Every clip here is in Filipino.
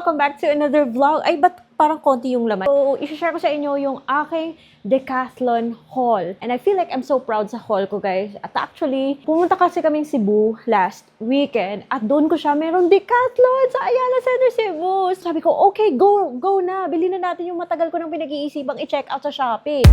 Welcome back to another vlog. Ay, ba't parang konti yung laman? So, i-share ko sa inyo yung aking Decathlon haul. And I feel like I'm so proud sa haul ko, guys. At actually, pumunta kasi kaming Cebu last weekend. At doon ko siya, meron Decathlon sa Ayala Center, Cebu. Sabi ko, okay, go na. Bilhin na natin yung matagal ko nang pinag-iisipang i-check out sa Shopee.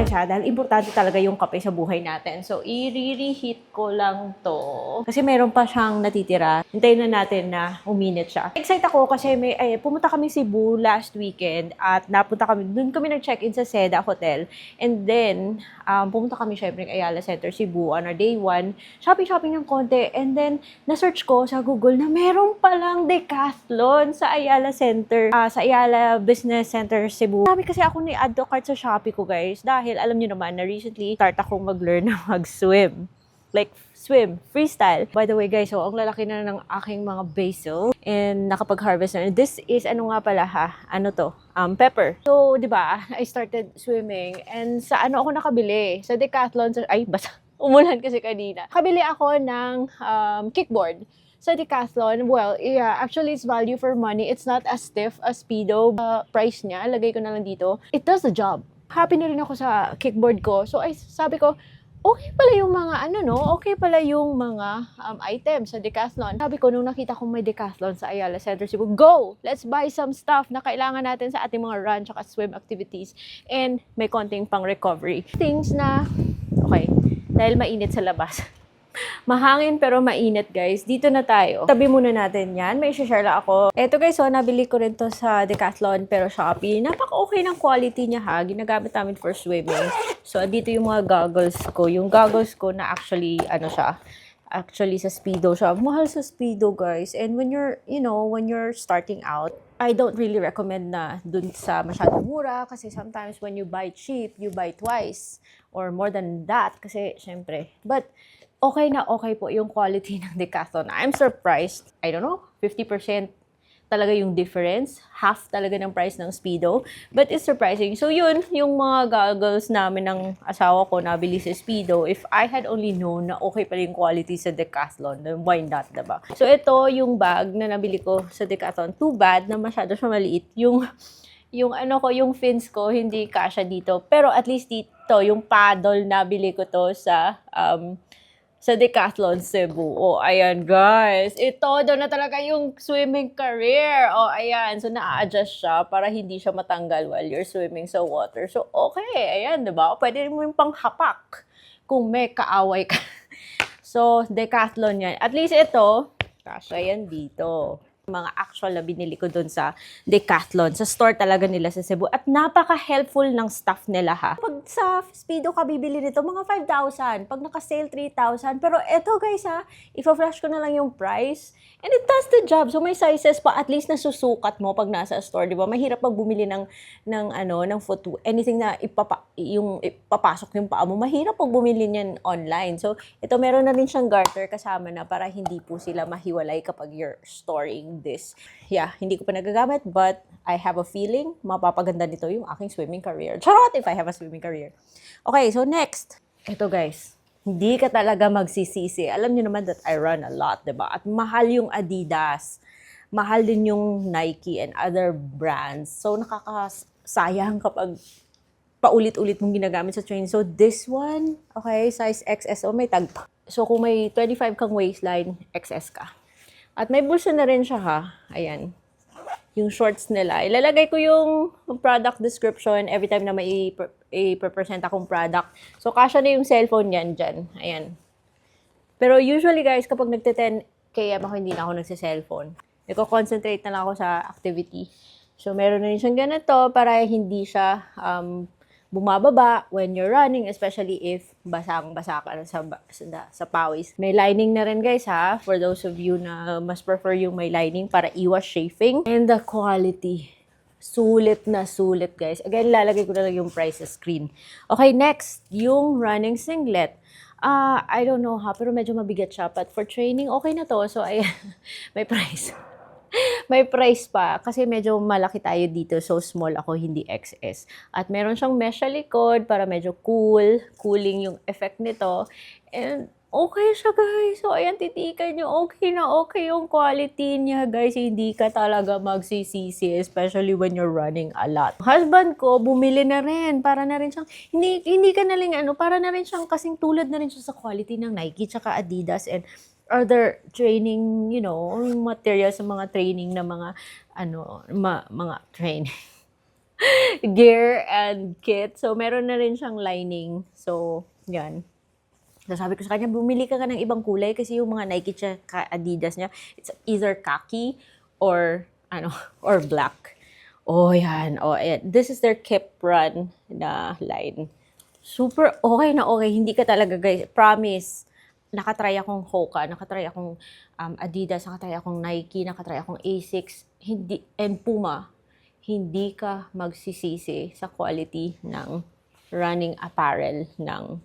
Dahil importante talaga yung kape sa buhay natin. So, i-reheat ko lang to. Kasi meron pa siyang natitira. Hintayin na natin na uminit siya. Excited ako kasi pumunta kami Cebu last weekend at doon kami nag-check-in sa Seda Hotel. And then, pumunta kami syempre ng Ayala Center Cebu on our day 1. Shopping ng konti. And then, na-search ko sa Google na meron palang Decathlon sa Ayala Center, sa Ayala Business Center Cebu. Marami kasi ako ni-add to cart sa Shopee ko, guys. Dahil alam niyo naman na recently start akong mag-learn na mag-swim. Like, swim, freestyle. By the way, guys, so ang lalaki na ng aking mga basil and nakapag-harvest na. This is, ano nga pala ha? Ano to? Pepper. So, di ba, I started swimming and sa ano ako nakabili? Sa Decathlon, basta, umulan kasi kanina. Kabili ako ng kickboard. Sa Decathlon, well, yeah, actually it's value for money. It's not as stiff as Speedo. Price niya, lagay ko na lang dito. It does the job. Happy na rin ako sa kickboard ko. So, sabi ko, okay pala yung mga, okay pala yung mga items sa Decathlon. Sabi ko, nung nakita kong may Decathlon sa Ayala Center Cebu, go! Let's buy some stuff na kailangan natin sa ating mga run at swim activities. And may konting pang recovery. Things na, okay, dahil mainit sa labas. Mahangin pero mainit, guys. Dito na tayo. Tabi muna natin yan. May share lang ako. Eto, guys, nabili ko rin to sa Decathlon pero Shopee. Napaka-okay ng quality niya, ha. Ginagamit namin for swimming. So, dito yung mga goggles ko. Yung goggles ko na actually, actually sa Speedo siya. Mahal sa Speedo, guys. And when you're, when you're starting out, I don't really recommend na dun sa masyadong mura kasi sometimes when you buy cheap, you buy twice or more than that kasi, syempre. But, okay na okay po yung quality ng Decathlon. I'm surprised. I don't know, 50% talaga yung difference. Half talaga ng price ng Speedo. But it's surprising. So yun, yung mga goggles namin ng asawa ko nabili sa Speedo. If I had only known na okay pala yung quality sa Decathlon, then why not, diba? So ito yung bag na nabili ko sa Decathlon. Too bad na masyado siya maliit. Yung fins ko, hindi kasya dito. Pero at least dito, yung paddle nabili ko to sa Decathlon Cebu. Oh, ayan, guys. Ito, doon na talaga yung swimming career. Oh, ayan. So, na-adjust siya para hindi siya matanggal while you're swimming sa water. So, okay. Ayan, diba? Pwede mo yung panghapak kung may kaaway ka. So, Decathlon yan. At least ito, kasya yan dito. Mga actual na binili ko doon sa Decathlon. Sa store talaga nila sa Cebu. At napaka-helpful ng staff nila, ha. Pag sa Speedo ka bibili nito, mga 5,000. Pag naka-sale, 3,000. Pero eto, guys, ha, ipa-flash ko na lang yung price. And it does the job. So, may sizes pa at least na susukat mo pag nasa store, di ba? Mahirap pag bumili ng footwear. Anything na ipapasok yung paa mo. Mahirap pag bumili niyan online. So, ito meron na rin siyang garter kasama na para hindi po sila mahiwalay kapag you're storing this. Yeah, hindi ko pa nagagamit but I have a feeling mapapaganda nito yung aking swimming career. Charot if I have a swimming career. Okay, so next. Ito, guys. Hindi ka talaga magsisisi. Alam niyo naman that I run a lot, diba? At mahal yung Adidas. Mahal din yung Nike and other brands. So, nakakasayang kapag paulit-ulit mong ginagamit sa training. So, this one, okay, size XS. Oh, may tag. So, kung may 25 kang waistline, XS ka. At may bulsa na rin siya, ha. Ayan. Yung shorts nila. Ilalagay ko yung product description every time na may i-present akong product. So, kasya na yung cellphone yan dyan. Ayan. Pero usually, guys, kapag nagte-10 km ako, hindi na ako nagse-cellphone. Nagko-concentrate na lang ako sa activity. So, meron na rin siyang ganito para hindi siya bumababa when you're running, especially if basang-basa ka sa pawis. May lining na rin, guys, ha? For those of you na mas prefer yung may lining para iwas chafing. And the quality. Sulit na sulit, guys. Again, lalagay ko na lang yung price sa screen. Okay, next. Yung running singlet. I don't know, ha? Pero medyo mabigat siya. But for training, okay na to. So, ayan, may price. May price pa kasi medyo malaki tayo dito, so small ako, hindi XS. At meron siyang mesh sa likod para medyo cooling yung effect nito. And Okay siya, guys. So, ayan, titikan nyo. Okay na okay yung quality niya, guys. Hindi ka talaga magsisisi, especially when you're running a lot. Husband ko, bumili na rin. Para na rin siyang, hindi ka na rin, para na rin siyang kasing tulad na rin siya sa quality ng Nike, tsaka Adidas, and other training, materials sa mga training na mga, mga training gear and kit. So, meron na rin siyang lining. So, yan. So, sabi ko sa kanya, bumili ka ng ibang kulay kasi yung mga Nike tsaka Adidas niya, it's either khaki or, or black. Oh, yan. Oh, ayan. This is their Kip Run na line. Super okay na okay. Hindi ka talaga, guys. Promise. Nakatry akong Hoka, nakatry akong Adidas, nakatry akong Nike, nakatry akong Asics, and Puma. Hindi ka magsisisi sa quality ng running apparel ng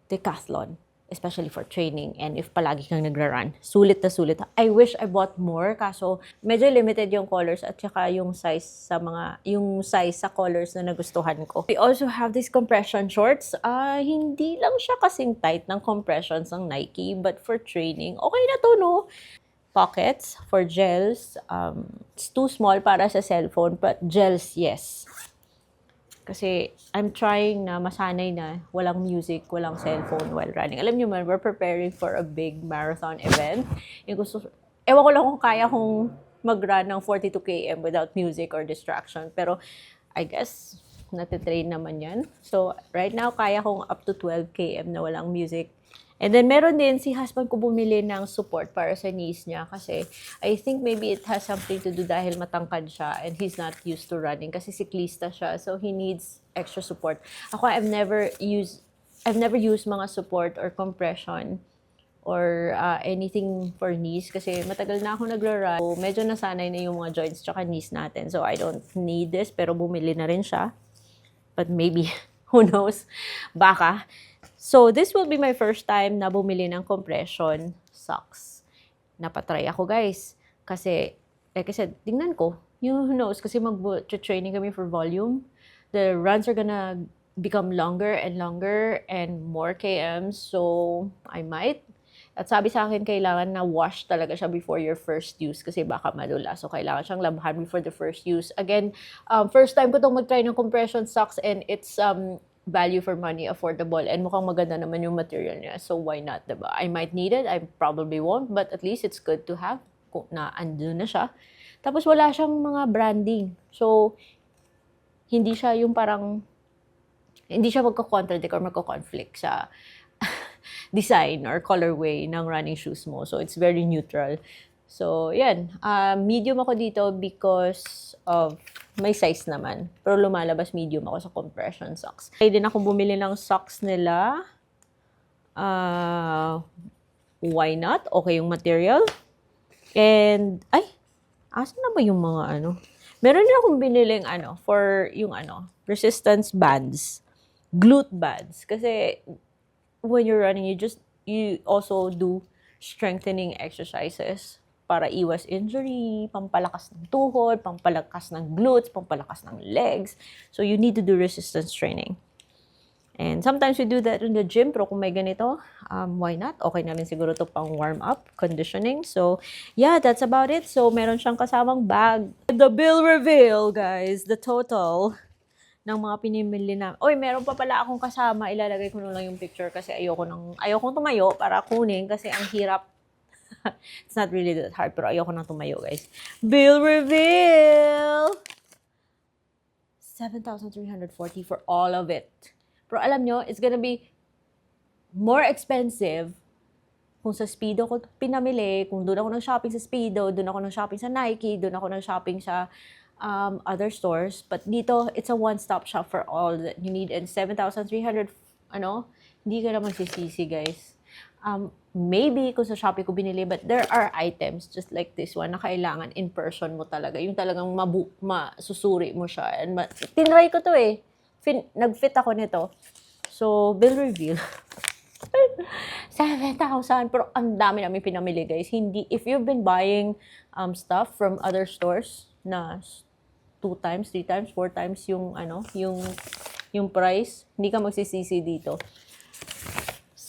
Decathlon, especially for training and if palagi kang nagra-run. Sulit na sulit. I wish I bought more kaso medyo limited yung colors at saka yung size sa colors na nagustuhan ko. We also have these compression shorts. Hindi lang siya kasing tight ng compressions ng Nike, but for training, okay na to, no? Pockets for gels. It's too small para sa cellphone, but gels, yes. Kasi I'm trying na masanay na walang music, walang cellphone while running. Alam niyo man, we're preparing for a big marathon event. Ewan ko lang kung kaya kong mag-run ng 42 km without music or distraction. Pero I guess, natitrain naman yan. So right now, kaya kong up to 12 km na walang music. And then, meron din si husband ko bumili ng support para sa knees niya kasi I think maybe it has something to do dahil matangkad siya and he's not used to running kasi siklista siya. So, he needs extra support. Ako, I've never used mga support or compression or anything for knees kasi matagal na ako nagra-run. So, medyo nasanay na yung mga joints tsaka knees natin. So, I don't need this pero bumili na rin siya. But maybe, who knows, baka. So, this will be my first time na bumili ng compression socks. Napatry ako, guys. Kasi, like I said, tingnan ko. Who knows, kasi mag-training kami for volume. The runs are gonna become longer and longer and more kms. So, I might. At sabi sa akin, kailangan na wash talaga siya before your first use kasi baka malula. So, kailangan siyang labhan before the first use. Again, first time ko itong mag-try ng compression socks and it's value for money, affordable, and mukhang maganda naman yung material niya. So, why not, diba? I might need it. I probably won't, but at least it's good to have kung na andun na siya. Tapos, wala siyang mga branding. So, hindi siya magko-contradict or magko-conflict sa design or colorway ng running shoes mo. So, it's very neutral. So, yan. Medium ako dito because of may size naman. Pero lumalabas medium ako sa compression socks. Kaya din ako bumili ng socks nila. Why not? Okay yung material. And, asan na ba yung mga Meron din akong biniling for yung resistance bands. Glute bands. Kasi, when you're running, you also do strengthening exercises para iwas injury, pampalakas ng tuhod, pampalakas ng glutes, pampalakas ng legs. So, you need to do resistance training. And sometimes we do that in the gym, pero kung may ganito, why not? Okay na rin siguro to pang warm-up, conditioning. So, yeah, that's about it. So, meron siyang kasamang bag. The bill reveal, guys. The total ng mga pinimili na. Oy, meron pa pala akong kasama. Ilalagay ko na lang yung picture kasi ayokong tumayo para kunin kasi ang hirap. It's not really that hard, pero ayoko nang tumayo, guys. Bill reveal! 7,340 for all of it. Pero alam nyo, it's gonna be more expensive kung sa Speedo ko pinamili, kung doon ako nag-shopping sa Speedo, doon ako nag-shopping sa Nike, doon ako nag-shopping sa other stores. But dito, it's a one-stop shop for all that you need. And 7,300, hindi ka na magsisisi, guys. Maybe kung sa Shopee ko binili, but there are items just like this one na kailangan in person mo talaga. Yung talagang masusuri mo siya. And tinry ko to eh. Nag-fit ako nito. So, bill reveal. 7,000. Pero ang dami namin pinamili, guys. If you've been buying stuff from other stores na 2 times, 3 times, 4 times yung price, hindi ka magsisisi dito.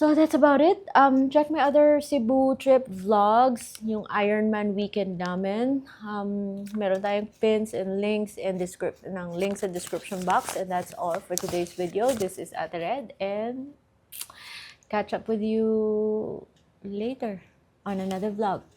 So that's about it. Check my other Cebu trip vlogs, yung Ironman weekend namin. Meron tayong pins and links and links sa description box. And that's all for today's video. This is Ate Red, and catch up with you later on another vlog.